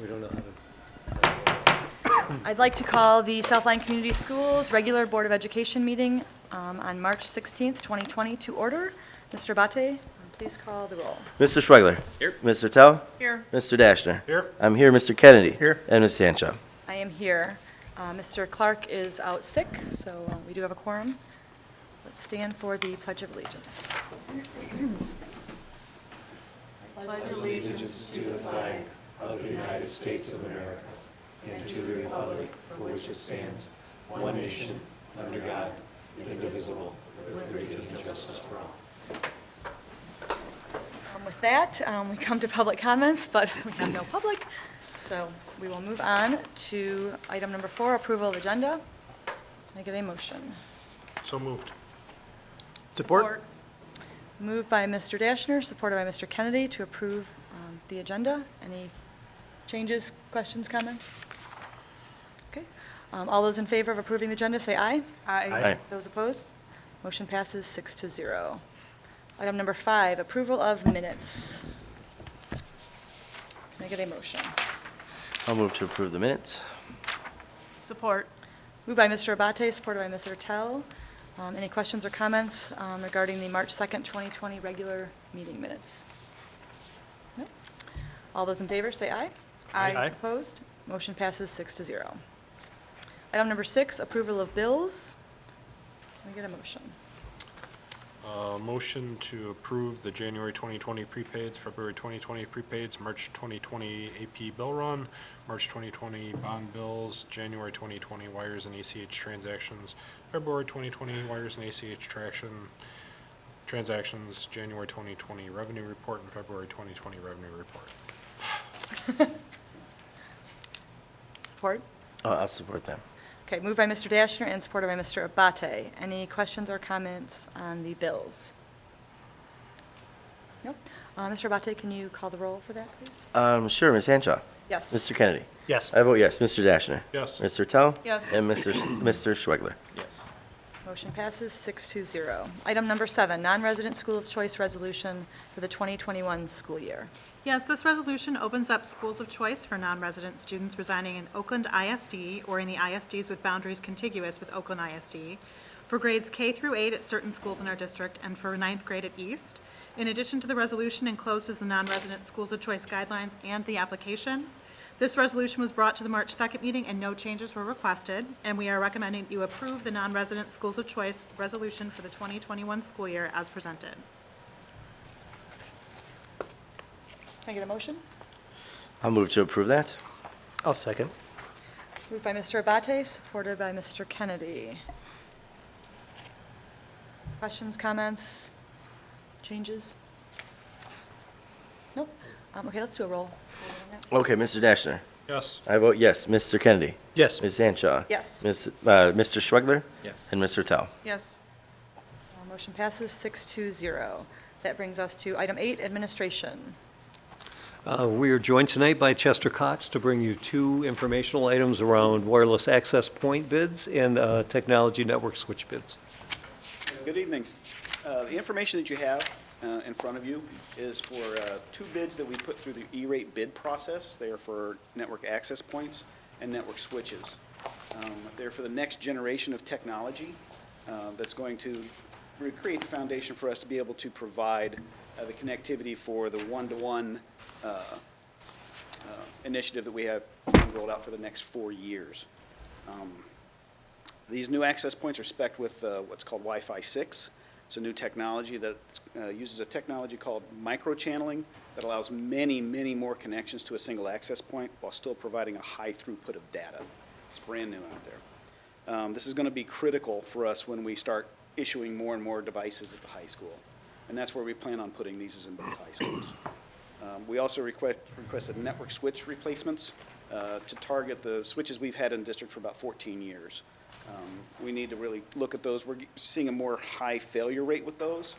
We don't know how to. I'd like to call the Southline Community Schools regular Board of Education meeting on March 16th, 2020 to order. Mr. Abate, please call the roll. Mr. Schwegler. Here. Mr. Tell. Here. Mr. Dashner. Here. I'm here. Mr. Kennedy. Here. And Ms. Sancho. I am here. Mr. Clark is out sick, so we do have a quorum. Let's stand for the Pledge of Allegiance. With that, we come to public comments, but we have no public. So we will move on to item number 4, approval of agenda. Can I get a motion? So moved. Support. Moved by Mr. Dashner, supported by Mr. Kennedy to approve the agenda. Any changes, questions, comments? Okay. All those in favor of approving the agenda, say aye. Aye. Those opposed? Motion passes 6-0. Item number 5, approval of minutes. Can I get a motion? I'll move to approve the minutes. Support. Moved by Mr. Abate, supported by Mr. Tell. Any questions or comments regarding the March 2nd, 2020 regular meeting minutes? No? All those in favor, say aye. Aye. Opposed? Motion passes 6-0. Item number 6, approval of bills. Can I get a motion? Motion to approve the January 2020 prepaids, February 2020 prepaids, March 2020 AP bill run, March 2020 bond bills, January 2020 wires and ACH transactions, February 2020 wires and ACH transactions, January 2020 revenue report, and February 2020 revenue report. Support? I'll support that. Okay, moved by Mr. Dashner and supported by Mr. Abate. Any questions or comments on the bills? No? Mr. Abate, can you call the roll for that, please? Sure, Ms. Sancho. Yes. Mr. Kennedy. Yes. I vote yes. Mr. Dashner. Yes. Mr. Tell. Yes. And Mr. Schwegler. Yes. Motion passes 6-0. Item number 7, non-resident school of choice resolution for the 2021 school year. Yes, this resolution opens up schools of choice for non-resident students residing in Oakland ISD or in the ISDs with boundaries contiguous with Oakland ISD for grades K through 8 at certain schools in our district and for 9th grade at East. In addition to the resolution enclosed is the non-resident schools of choice guidelines and the application. This resolution was brought to the March 2nd meeting and no changes were requested, and we are recommending that you approve the non-resident schools of choice resolution for the 2021 school year as presented. Can I get a motion? I'll move to approve that. I'll second. Moved by Mr. Abate, supported by Mr. Kennedy. Questions, comments, changes? Nope. Okay, let's do a roll. Okay, Mr. Dashner. Yes. I vote yes. Mr. Kennedy. Yes. Ms. Sancho. Yes. Mr. Schwegler. Yes. And Mr. Tell. Yes. Motion passes 6-0. That brings us to item 8, administration. We are joined tonight by Chester Cox to bring you 2 informational items around wireless access point bids and technology network switch bids. Good evening. The information that you have in front of you is for 2 bids that we put through the E-rate bid process. They are for network access points and network switches. They're for the next generation of technology that's going to create the foundation for us to be able to provide the connectivity for the one-to-one initiative that we have rolled out for the next 4 years. These new access points are spec'd with what's called Wi-Fi 6. It's a new technology that uses a technology called microchanneling that allows many, many more connections to a single access point while still providing a high throughput of data. It's brand new out there. This is going to be critical for us when we start issuing more and more devices at the high school. And that's where we plan on putting these is in both high schools. We also requested network switch replacements to target the switches we've had in the district for about 14 years. We need to really look at those. We're seeing a more high failure rate with those.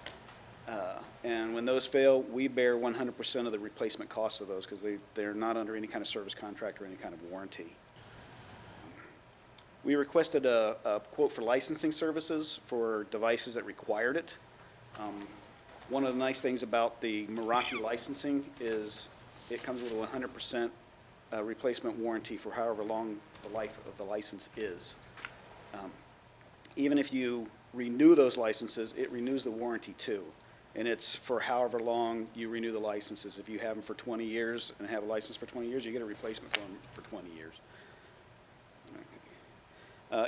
And when those fail, we bear 100% of the replacement cost of those because they're not under any kind of service contract or any kind of warranty. We requested a quote for licensing services for devices that required it. One of the nice things about the Meraki licensing is it comes with a 100% replacement warranty for however long the life of the license is. Even if you renew those licenses, it renews the warranty too. And it's for however long you renew the licenses. If you have them for 20 years and have a license for 20 years, you get a replacement for them for 20 years.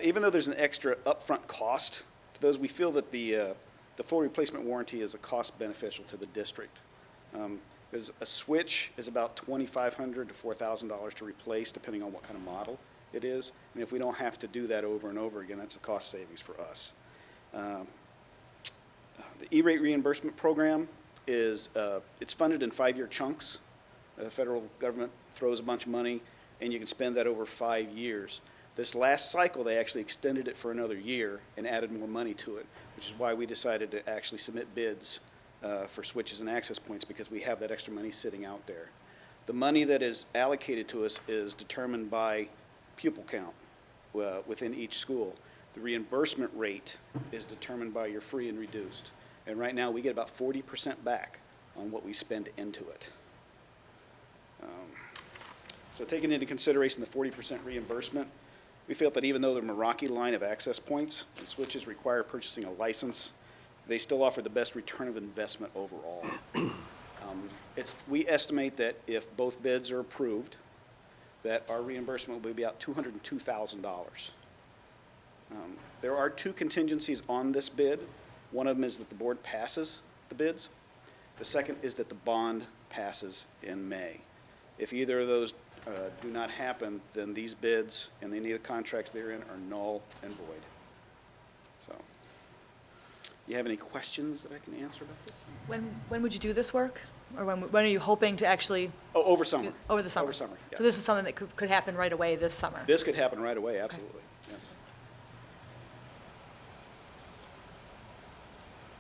Even though there's an extra upfront cost to those, we feel that the full replacement warranty is a cost beneficial to the district. Because a switch is about $2,500 to $4,000 to replace, depending on what kind of model it is. And if we don't have to do that over and over again, that's a cost savings for us. The E-rate reimbursement program is, it's funded in 5-year chunks. The federal government throws a bunch of money, and you can spend that over 5 years. This last cycle, they actually extended it for another year and added more money to it, which is why we decided to actually submit bids for switches and access points, because we have that extra money sitting out there. The money that is allocated to us is determined by pupil count within each school. The reimbursement rate is determined by your free and reduced. And right now, we get about 40% back on what we spend into it. So taking into consideration the 40% reimbursement, we felt that even though the Meraki line of access points and switches require purchasing a license, they still offer the best return of investment overall. We estimate that if both bids are approved, that our reimbursement will be about $202,000. There are 2 contingencies on this bid. One of them is that the board passes the bids. The second is that the bond passes in May. If either of those do not happen, then these bids and any of the contracts they're in are null and void. So, you have any questions that I can answer about this? When would you do this work? Or when are you hoping to actually, Oh, over summer. over the summer? Over summer, yes. So this is something that could happen right away this summer? This could happen right away, absolutely, yes.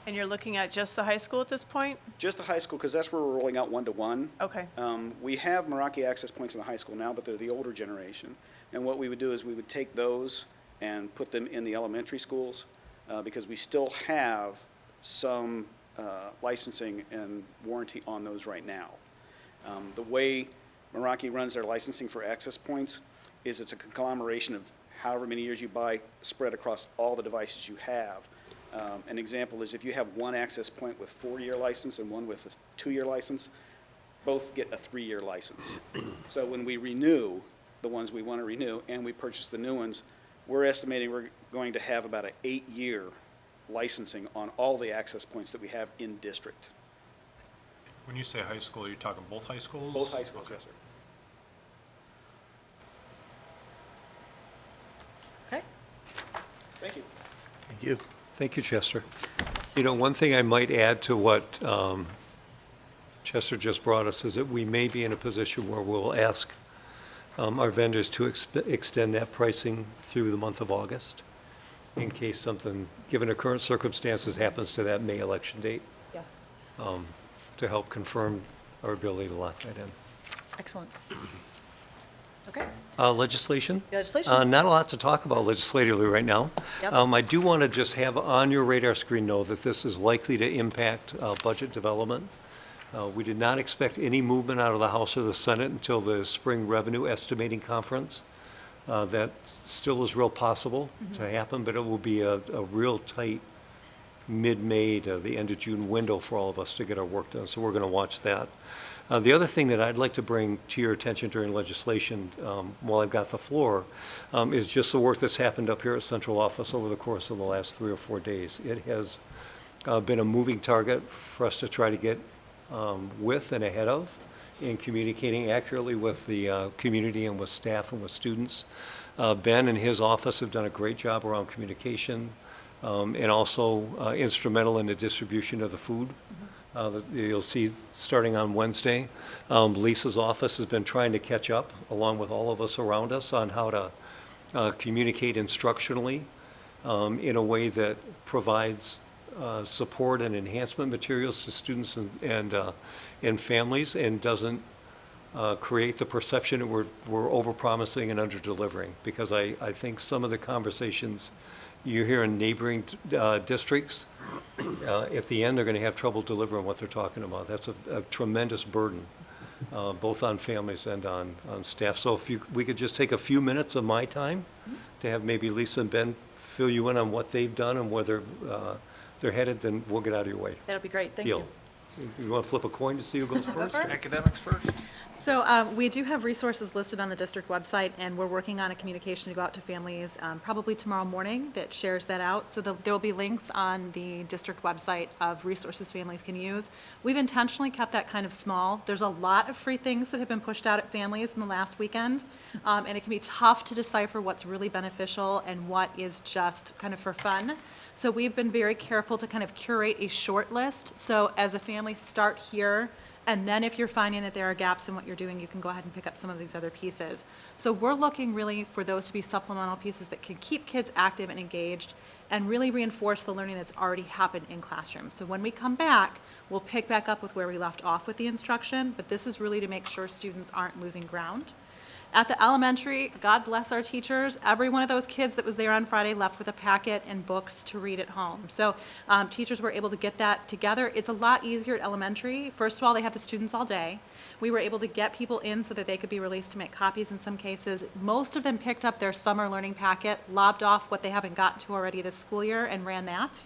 And you're looking at just the high school at this point? Just the high school, because that's where we're rolling out one-to-one. Okay. We have Meraki access points in the high school now, but they're the older generation. And what we would do is we would take those and put them in the elementary schools, because we still have some licensing and warranty on those right now. The way Meraki runs their licensing for access points is it's a conglomeration of however many years you buy spread across all the devices you have. An example is if you have one access point with 4-year license and one with a 2-year license, both get a 3-year license. So when we renew the ones we want to renew and we purchase the new ones, we're estimating we're going to have about an 8-year licensing on all the access points that we have in district. When you say high school, you're talking both high schools? Both high schools, Okay. yes, sir. Okay. Thank you. Thank you. Thank you, Chester. You know, one thing I might add to what Chester just brought us is that we may be in a position where we'll ask our vendors to extend that pricing through the month of August in case something, given the current circumstances, happens to that May election date, Yeah, to help confirm our ability to lock that in. excellent. Okay, Legislation? Legislation. Not a lot to talk about legislatively right now. Yep. I do want to just have on your radar screen know that this is likely to impact budget development. We did not expect any movement out of the House or the Senate until the spring revenue estimating conference. That still is real possible to happen, but it will be a real tight mid-May to the end of June window for all of us to get our work done, so we're going to watch that. The other thing that I'd like to bring to your attention during legislation, while I've got the floor, is just the work that's happened up here at Central Office over the course of the last 3 or 4 days. It has been a moving target for us to try to get with and ahead of in communicating accurately with the community and with staff and with students. Ben and his office have done a great job around communication and also instrumental in the distribution of the food. You'll see starting on Wednesday. Lisa's office has been trying to catch up, along with all of us around us, on how to communicate instructionally in a way that provides support and enhancement materials to students and families, and doesn't create the perception that we're overpromising and under-delivering. Because I think some of the conversations you hear in neighboring districts, at the end, they're going to have trouble delivering what they're talking about. That's a tremendous burden both on families and on staff. So if we could just take a few minutes of my time to have maybe Lisa and Ben fill you in on what they've done and where they're headed, then we'll get out of your way. That'll be great, thank Deal. you. You want to flip a coin to see who goes first? Academics first. So we do have resources listed on the district website, and we're working on a communication to go out to families probably tomorrow morning that shares that out. So there'll be links on the district website of resources families can use. We've intentionally kept that kind of small. There's a lot of free things that have been pushed out at families in the last weekend, and it can be tough to decipher what's really beneficial and what is just kind of for fun. So we've been very careful to kind of curate a short list. So as a family, start here, and then if you're finding that there are gaps in what you're doing, you can go ahead and pick up some of these other pieces. So we're looking really for those to be supplemental pieces that can keep kids active and engaged and really reinforce the learning that's already happened in classrooms. So when we come back, we'll pick back up with where we left off with the instruction, but this is really to make sure students aren't losing ground. At the elementary, God bless our teachers, every one of those kids that was there on Friday left with a packet and books to read at home. So teachers were able to get that together. It's a lot easier at elementary. First of all, they have the students all day. We were able to get people in so that they could be released to make copies in some cases. Most of them picked up their summer learning packet, lobbed off what they haven't gotten to already this school year, and ran that.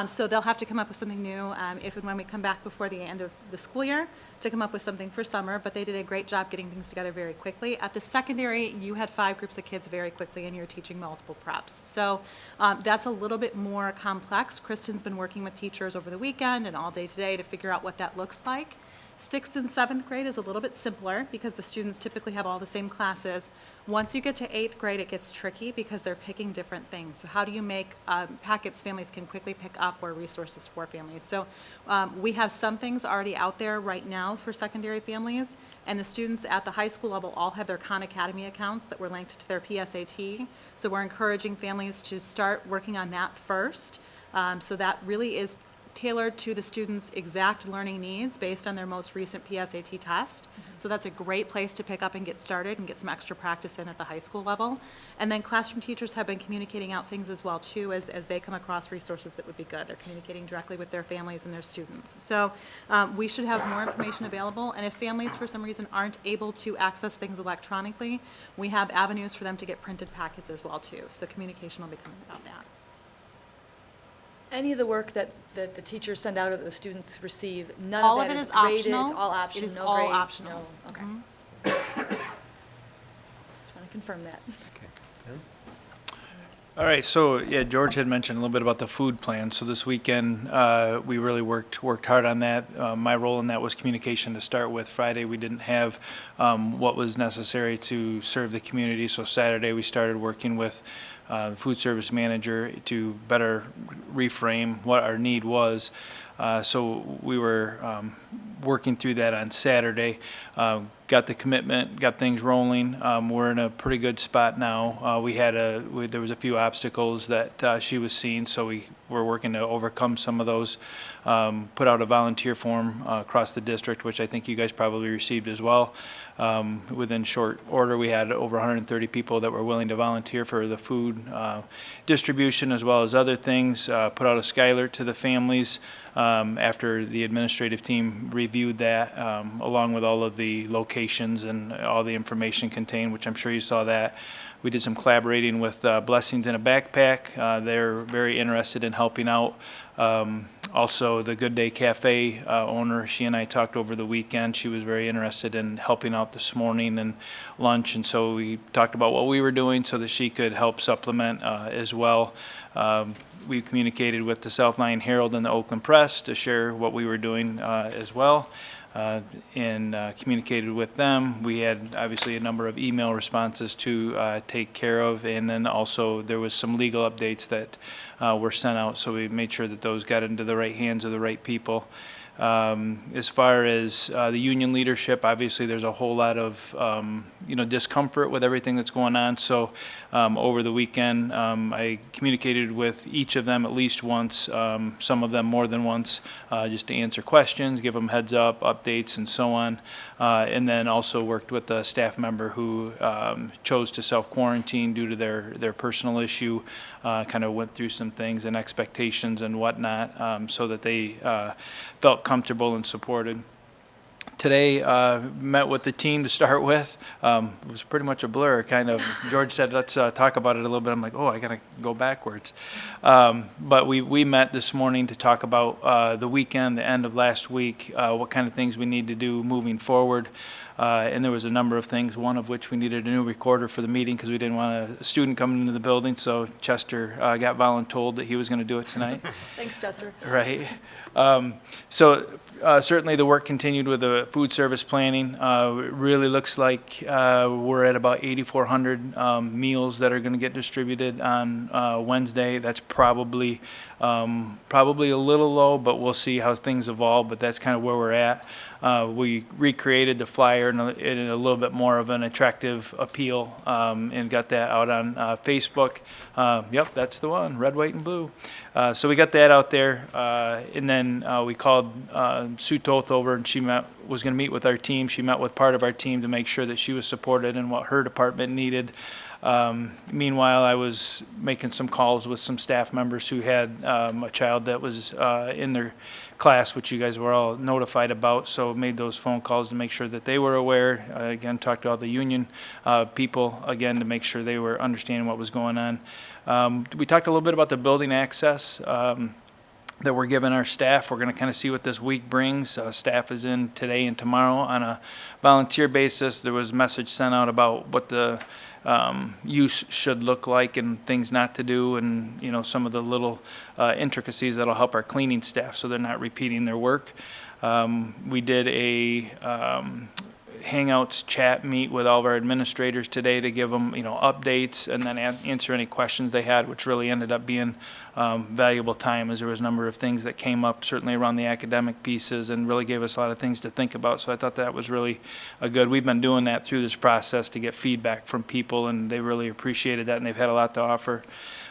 So they'll have to come up with something new if and when we come back before the end of the school year to come up with something for summer, but they did a great job getting things together very quickly. At the secondary, you had 5 groups of kids very quickly, and you're teaching multiple preps. So that's a little bit more complex. Kristen's been working with teachers over the weekend and all day today to figure out what that looks like. 6th and 7th grade is a little bit simpler because the students typically have all the same classes. Once you get to 8th grade, it gets tricky because they're picking different things. So how do you make packets families can quickly pick up or resources for families? So we have some things already out there right now for secondary families, and the students at the high school level all have their Khan Academy accounts that were linked to their PSAT. So we're encouraging families to start working on that first. So that really is tailored to the students' exact learning needs based on their most recent PSAT test. So that's a great place to pick up and get started and get some extra practice in at the high school level. And then classroom teachers have been communicating out things as well too as they come across resources that would be good. They're communicating directly with their families and their students. So we should have more information available, and if families for some reason aren't able to access things electronically, we have avenues for them to get printed packets as well too. So communication will be coming about that. Any of the work that the teachers send out or that the students receive, none All of of that it is is graded? optional. It's all optional, It is no all grade? optional. No, okay. Just want to confirm that. Okay. Ben? All right, so yeah, George had mentioned a little bit about the food plan. So this weekend, we really worked hard on that. My role in that was communication to start with. Friday, we didn't have what was necessary to serve the community. So Saturday, we started working with the food service manager to better reframe what our need was. So we were working through that on Saturday, got the commitment, got things rolling. We're in a pretty good spot now. There was a few obstacles that she was seeing, so we were working to overcome some of those. Put out a volunteer form across the district, which I think you guys probably received as well. Within short order, we had over 130 people that were willing to volunteer for the food distribution as well as other things. Put out a skylar to the families after the administrative team reviewed that, along with all of the locations and all the information contained, which I'm sure you saw that. We did some collaborating with Blessings in a Backpack. They're very interested in helping out. Also, the Good Day Cafe owner, she and I talked over the weekend. She was very interested in helping out this morning and lunch, and so we talked about what we were doing so that she could help supplement as well. We communicated with the South Lyon Herald and the Oakland Press to share what we were doing as well. And communicated with them. We had obviously a number of email responses to take care of, and then also there was some legal updates that were sent out, so we made sure that those got into the right hands of the right people. As far as the union leadership, obviously there's a whole lot of discomfort with everything that's going on. So over the weekend, I communicated with each of them at least once, some of them more than once, just to answer questions, give them heads up, updates, and so on. And then also worked with a staff member who chose to self-quarantine due to their personal issue. Kind of went through some things and expectations and whatnot, so that they felt comfortable and supported. Today, met with the team to start with. It was pretty much a blur, kind of. George said, let's talk about it a little bit. I'm like, oh, I got to go backwards. But we met this morning to talk about the weekend, the end of last week, what kind of things we need to do moving forward. And there was a number of things, one of which we needed a new recorder for the meeting because we didn't want a student coming into the building. So Chester got voluntold that he was going to do it tonight. Thanks, Chester. Right. Certainly the work continued with the food service planning. It really looks like we're at about 8,400 meals that are going to get distributed on Wednesday. That's probably a little low, but we'll see how things evolve, but that's kind of where we're at. We recreated the flyer in a little bit more of an attractive appeal and got that out on Facebook. Yep, that's the one, red, white, and blue. So we got that out there, and then we called Sue Toth over, and she was going to meet with our team. She met with part of our team to make sure that she was supported in what her department needed. Meanwhile, I was making some calls with some staff members who had a child that was in their class, which you guys were all notified about, so made those phone calls to make sure that they were aware. Again, talked to all the union people, again, to make sure they were understanding what was going on. We talked a little bit about the building access that we're giving our staff. We're going to kind of see what this week brings. Staff is in today and tomorrow on a volunteer basis. There was a message sent out about what the use should look like and things not to do, and some of the little intricacies that'll help our cleaning staff so they're not repeating their work. We did a Hangouts chat meet with all of our administrators today to give them updates and then answer any questions they had, which really ended up being valuable time, as there was a number of things that came up certainly around the academic pieces and really gave us a lot of things to think about. So I thought that was really good. We've been doing that through this process to get feedback from people, and they really appreciated that, and they've had a lot to offer.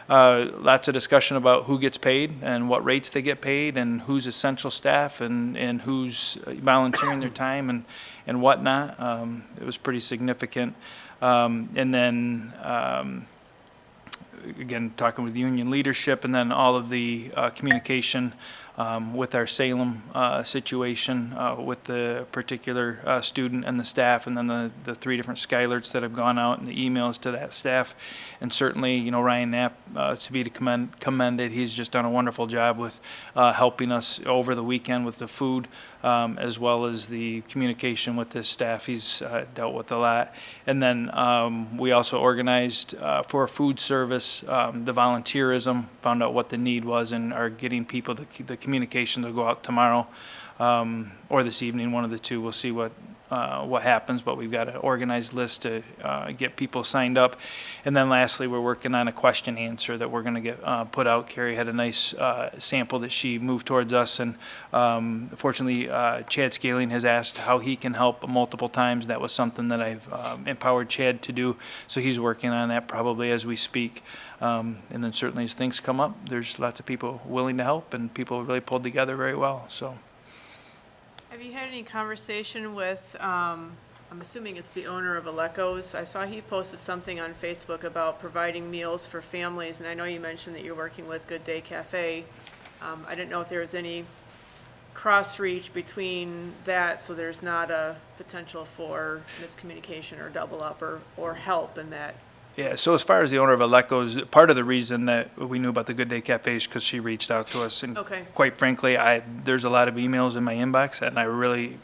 Lots of discussion about who gets paid and what rates they get paid and who's essential staff and who's volunteering their time and whatnot. It was pretty significant. And then, again, talking with union leadership, and then all of the communication with our Salem situation with the particular student and the staff, and then the 3 different Skylarts that have gone out and the emails to that staff. And certainly, Ryan Knapp, to be commended. He's just done a wonderful job with helping us over the weekend with the food, as well as the communication with his staff. He's dealt with a lot. And then we also organized for food service the volunteerism, found out what the need was, and are getting people the communication to go out tomorrow or this evening, one of the two. We'll see what happens, but we've got an organized list to get people signed up. And then lastly, we're working on a question answer that we're going to get put out. Carrie had a nice sample that she moved towards us, and fortunately Chad Scaling has asked how he can help multiple times. That was something that I've empowered Chad to do, so he's working on that probably as we speak. And then certainly as things come up, there's lots of people willing to help, and people really pulled together very well. So. Have you had any conversation with, I'm assuming it's the owner of Alecco's? I saw he posted something on Facebook about providing meals for families, and I know you mentioned that you're working with Good Day Cafe. I didn't know if there was any cross-reach between that, so there's not a potential for miscommunication or double up or help in that. Yeah, so as far as the owner of Alecco's, part of the reason that we knew about the Good Day Cafe is because she reached out to us. And Okay. quite frankly, there's a lot of emails in my inbox, and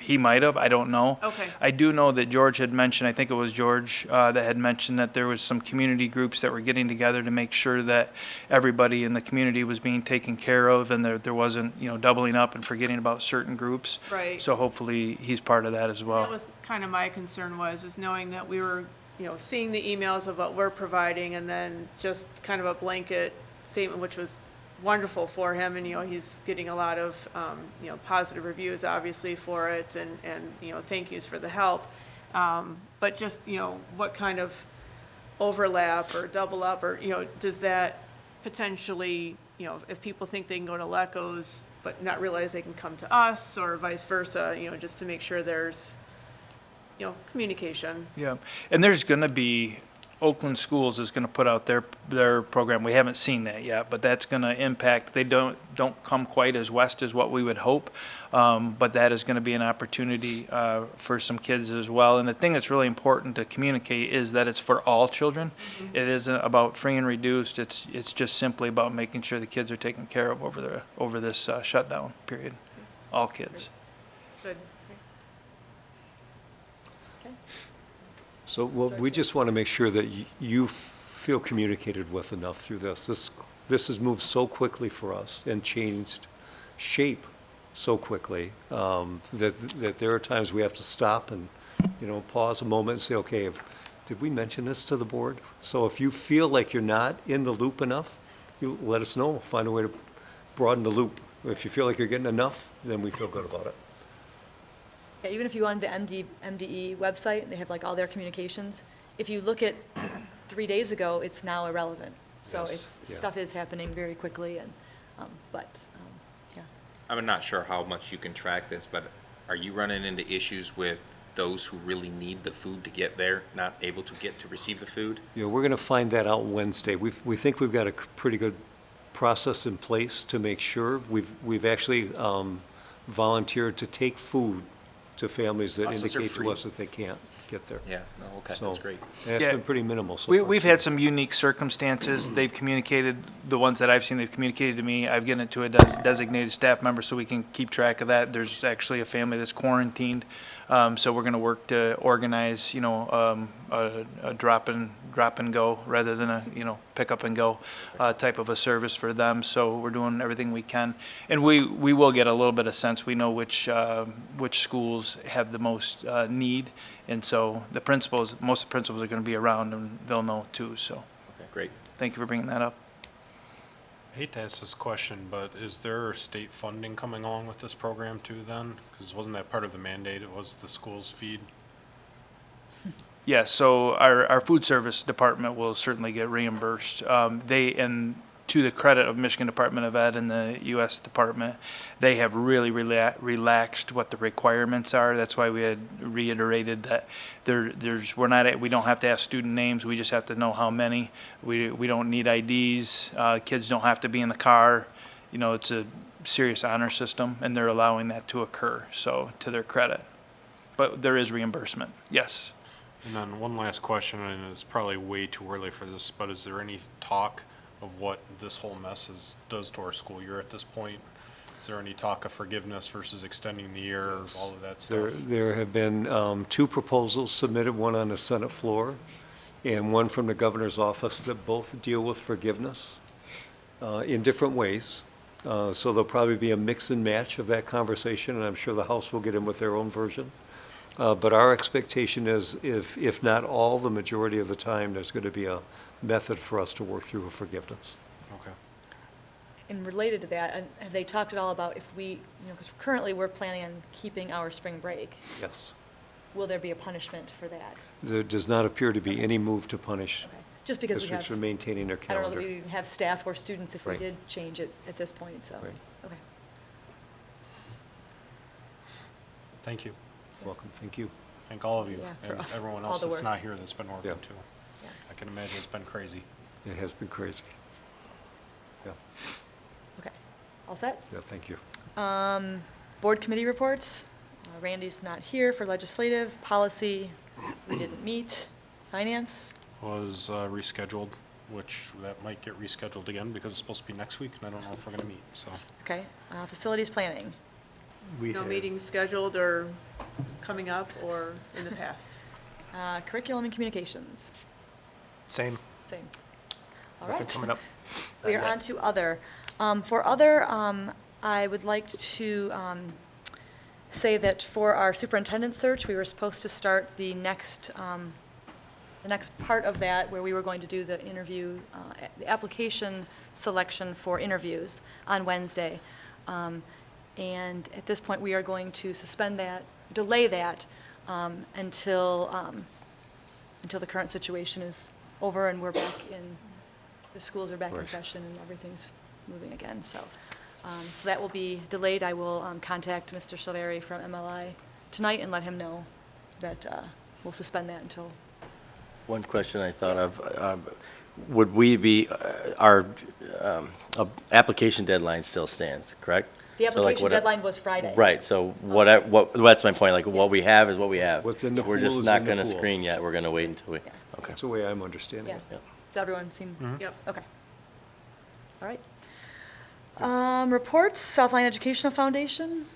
he might have, I don't know. Okay. I do know that George had mentioned, I think it was George that had mentioned that there was some community groups that were getting together to make sure that everybody in the community was being taken care of, and there wasn't, doubling up and forgetting about certain groups. Right. So hopefully he's part of that as well. That was kind of my concern is knowing that we were, seeing the emails of what we're providing, and then just kind of a blanket statement, which was wonderful for him. And, he's getting a lot of, positive reviews, obviously, for it, and thank yous for the help. But just, what kind of overlap or double up, or, does that potentially, if people think they can go to Alecco's, but not realize they can come to us, or vice versa, just to make sure there's, communication. Yeah, and there's going to be Oakland Schools is going to put out their program. We haven't seen that yet, but that's going to impact, they don't come quite as west as what we would hope, but that is going to be an opportunity for some kids as well. And the thing that's really important to communicate is that it's for all children. It isn't about free and reduced. It's just simply about making sure the kids are taken care of over this shutdown period. All kids. Good. Okay. So, well, we just want to make sure that you feel communicated with enough through this. This has moved so quickly for us and changed shape so quickly, that there are times we have to stop and, pause a moment and say, okay, did we mention this to the board? So if you feel like you're not in the loop enough, you let us know, find a way to broaden the loop. If you feel like you're getting enough, then we feel good about it. Yeah, even if you go on the MDE website, they have like all their communications. If you look at 3 days ago, it's now irrelevant. So Yes, yeah. stuff is happening very quickly and, yeah. I'm not sure how much you can track this, but are you running into issues with those who really need the food to get there, not able to get to receive the food? We're going to find that out Wednesday. We think we've got a pretty good process in place to make sure. We've actually volunteered to take food to families that Buses are indicate to free. us that they can't get there. Yeah, no, okay, So, that's great. and it's Yeah. been pretty minimal so far. We've had some unique circumstances. They've communicated, the ones that I've seen, they've communicated to me. I've given it to a designated staff member so we can keep track of that. There's actually a family that's quarantined. So we're going to work to organize, a drop and go rather than a, pick up and go type of a service for them. So we're doing everything we can. And we will get a little bit of sense. We know which schools have the most need. And so most of the principals are going to be around and they'll know too. So Okay, great. thank you for bringing that up. I hate to ask this question, but is there state funding coming along with this program too then? Because wasn't that part of the mandate? It was the schools feed? Yes, so our food service department will certainly get reimbursed. And to the credit of Michigan Department of Ed and the U.S. Department, they have really relaxed what the requirements are. That's why we had reiterated that we don't have to ask student names. We just have to know how many. We don't need IDs. Kids don't have to be in the car. It's a serious honor system, and they're allowing that to occur. So to their credit, but there is reimbursement. Yes. And then one last question, and it's probably way too early for this, but is there any talk of what this whole mess does to our school year at this point? Is there any talk of forgiveness versus extending the year, all of that stuff? There have been 2 proposals submitted, one on the Senate floor and one from the governor's office, that both deal with forgiveness in different ways. So there'll probably be a mix and match of that conversation, and I'm sure the House will get in with their own version. But our expectation is, if not all, the majority of the time, there's going to be a method for us to work through forgiveness. Okay. And related to that, have they talked at all about if we, because currently we're planning on keeping our spring break, Yes. will there be a punishment for that? There does not appear to be any move to punish Okay. Just because we districts have, for maintaining their I don't know calendar. that we even have staff or students if we Right. did change it at this point, so, Right. okay. Thank you. Welcome, thank you. Thank all of you Yeah, for and everyone all else the that's work. not here that's been working Yeah. too. Yeah. I can imagine it's been crazy. It has been crazy. Yeah, Okay. All set? yeah, thank you. Board committee reports. Randy's not here for legislative. Policy, we didn't meet. Finance, Was rescheduled, which that might get rescheduled again because it's supposed to be next week and I don't know if we're gonna meet, so. okay. Facilities planning. No meetings scheduled or coming up or in the past? Curriculum and communications, Same. same. All Nothing right. coming up. We are on to other. For other, I would like to say that for our superintendent search, we were supposed to start the next part of that, where we were going to do the interview, the application selection for interviews on Wednesday. And at this point, we are going to suspend that, delay that until the current situation is over and we're back in, the schools are back in Right. session and everything's moving again. So that will be delayed. I will contact Mr. Silveri from MLI tonight and let him know that we'll suspend that until One question I thought of, would we be, our application deadline still stands, correct? The So, like, application what- deadline was Friday. Right, so that's my point, like, what we have is what we have. What's in the We're pool just is not in the gonna pool. screen yet, we're gonna wait until we, okay. That's the way I'm understanding Yeah. it. Does everyone seem? Yep. Okay. All right. Reports, Southline Educational Foundation.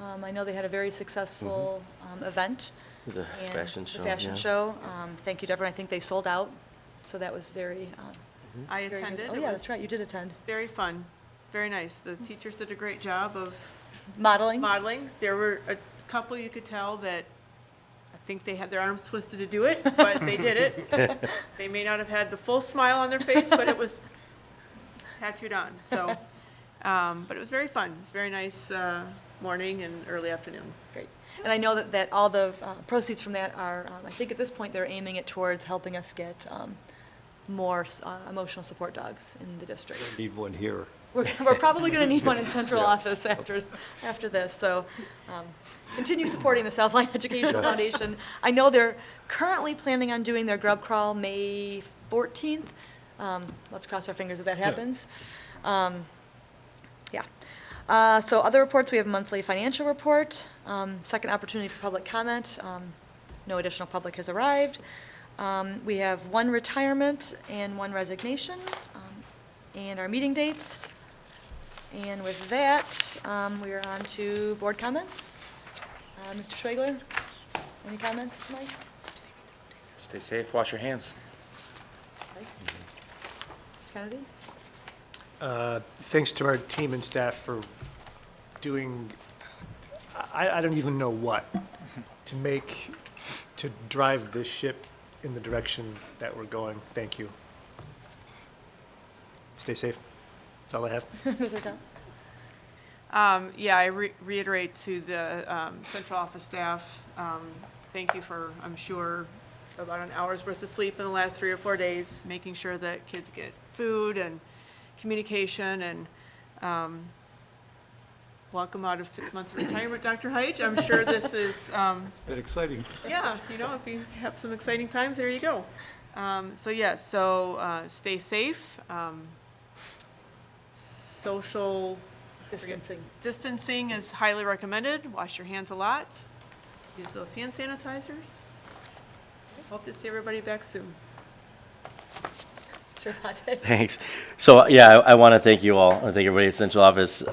I know they had a very successful event. The and fashion show, The fashion yeah. show. Thank you to everyone. I think they sold out, so that was very, I very good. attended. Oh, It yeah, was that's right, you did attend. Very fun, very nice. The teachers did a great job of Modeling? modeling. There were a couple you could tell that I think they had their arms twisted to do it, but they did it. They may not have had the full smile on their face, but it was tattooed on, so. But it was very fun. It was a very nice morning and early afternoon. Great. And I know that all the proceeds from that are, I think at this point, they're aiming it towards helping us get more emotional support dogs in the district. Need one here. We're probably going to need one in central office after this, so continue supporting the Southline Educational Foundation. I know they're currently planning on doing their grub crawl May 14th. Let's cross our fingers that that happens. Yeah. So other reports, we have monthly financial report, second opportunity for public comment. No additional public has arrived. We have one retirement and one resignation, and our meeting dates. And with that, we are on to board comments. Mr. Schwegler, any comments tonight? Stay safe, wash your hands. Mr. Kennedy? Thanks to our team and staff for doing, I don't even know what, to drive this ship in the direction that we're going. Thank you. Stay safe. That's all I have. Mr. Tom? Yeah, I reiterate to the central office staff, thank you for, I'm sure, about an hour's worth of sleep in the last 3 or 4 days, making sure that kids get food and communication, and welcome out of 6 months of retirement, Dr. Heitch. I'm sure this is, Been exciting. yeah, you know, if you have some exciting times, there you go. Stay safe. Social distancing is highly recommended. Wash your hands a lot. Use those hand sanitizers. Hope to see everybody back soon. Mr. Vate? Thanks. So, yeah, I want to thank you all. I want to thank everybody at Central Office.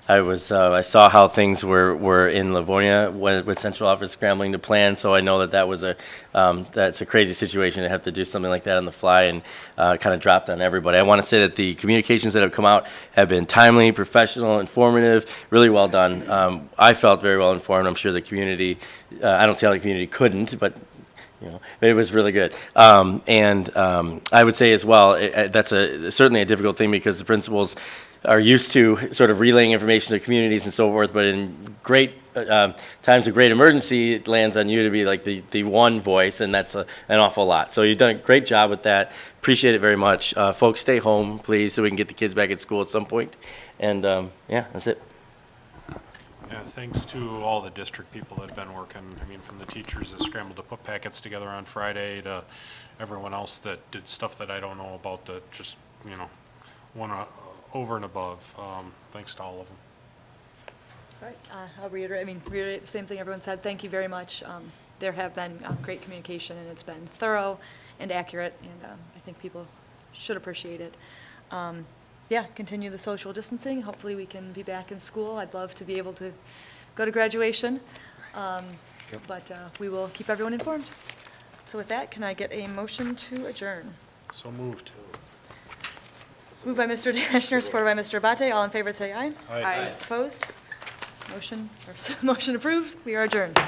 I saw how things were in Livonia with Central Office scrambling to plan, so I know that was that's a crazy situation to have to do something like that on the fly, and kind of dropped on everybody. I want to say that the communications that have come out have been timely, professional, informative, really well done. I felt very well informed. I'm sure the community, I don't see how the community couldn't, but but it was really good. I would say as well, that's certainly a difficult thing because the principals are used to sort of relaying information to communities and so forth, but in great times of great emergency, it lands on you to be like the one voice, and that's an awful lot. So you've done a great job with that. Appreciate it very much. Folks, stay home, please, so we can get the kids back at school at some point. And yeah, that's it. Yeah, thanks to all the district people that have been working. I mean, from the teachers that scrambled to put packets together on Friday to everyone else that did stuff that I don't know about that just, went over and above. Thanks to all of them. All right, I'll reiterate the same thing everyone said. Thank you very much. There have been great communication, and it's been thorough and accurate, and I think people should appreciate it. Yeah, continue the social distancing. Hopefully we can be back in school. I'd love to be able to go to graduation, but we will keep everyone informed. So with that, can I get a motion to adjourn? So moved. Moved by Mr. Dashner, supported by Mr. Abate. All in favor, say aye. Aye. Opposed? Motion approved. We are adjourned.